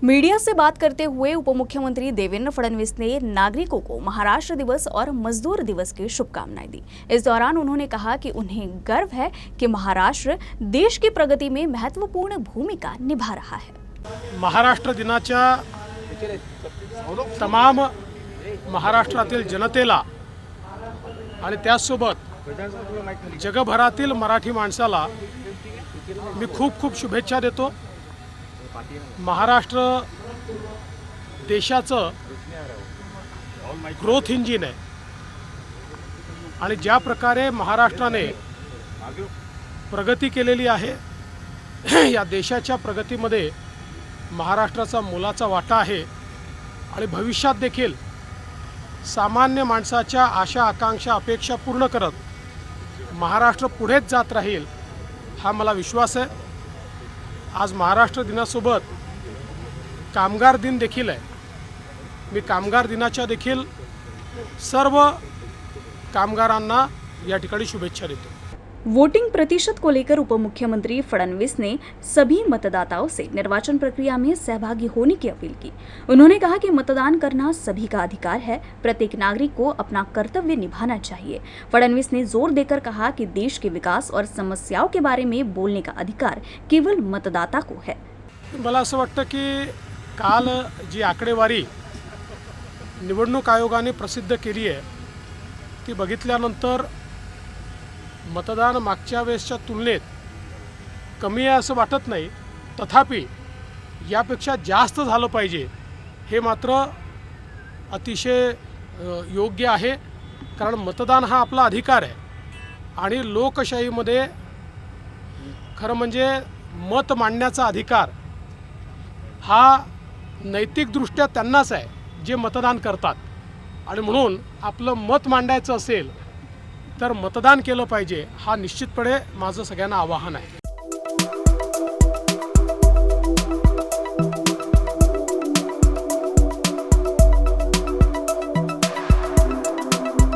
Media से बात करते हुए उपमुख्यमंत्री देवेंद्र फडणवीस ने नागरिकों को महाराष्ट्र दिवस और मजदूर दिवस की शुभकामनाएं दी। इस दौरान उन्होंने कहा कि उन्हें गर्व है कि महाराष्ट्र देश की प्रगति में महत्वपूर्ण भूमिका निभा रहा है। महाराष्ट्र दिनाच्या तमाम महाराष्ट्रातील जनतेला आणि त्यासोबत जगभरातील मराठी माणसाला मी खूप खूप शुभेच्छा देतो। महाराष्ट्र देशाचं ग्रोथ इंजिन आहे आणि ज्या प्रकारे महाराष्ट्राने प्रगती केलेली आहे या देशाच्या प्रगतीमध्ये महाराष्ट्राचा मोलाचा वाटा आहे आणि भविष्यात देखील सामान्य माणसाच्या आशा आकांक्षा अपेक्षा पूर्ण करत महाराष्ट्र पुढेच जात राहील हा मला विश्वास आहे। आज महाराष्ट्र दिनासोबत कामगार दिन देखील आहे। मी कामगार दिनाच्या देखील सर्व कामगारांना या ठिकाणी शुभेच्छा देतो। वोटिंग प्रतिशत को लेकर उपमुख्यमंत्री फडणवीस ने सभी मतदाताओं से निर्वाचन प्रक्रिया में सहभागी होने की अपील की। उन्होंने कहा कि मतदान करना सभी का अधिकार है, प्रत्येक नागरिक को अपना कर्तव्य निभाना चाहिए। फडणवीस ने जोर देकर कहा कि देश के विकास और समस्याओं के बारे में बोलने का अधिकार केवल मतदाता को है। मला असं वाटतं की काल जी आकडेवारी निवडणूक आयोगाने प्रसिद्ध केली आहे ती बघितल्यानंतर मतदान मागच्या वेळेसच्या तुलनेत कमी आहे असं वाटत नाही, तथापि यापेक्षा जास्त झालं पाहिजे हे मात्र अतिशय योग्य आहे। कारण मतदान हा आपला अधिकार आहे आणि लोकशाहीमध्ये खरं म्हणजे मत मांडण्याचा अधिकार हा नैतिकदृष्ट्या त्यांनाच आहे जे मतदान करतात आणि म्हणून आपलं मत मांडायचं असेल तर मतदान केलं पाहिजे हा निश्चितपणे माझं सगळ्यांना आवाहन आहे।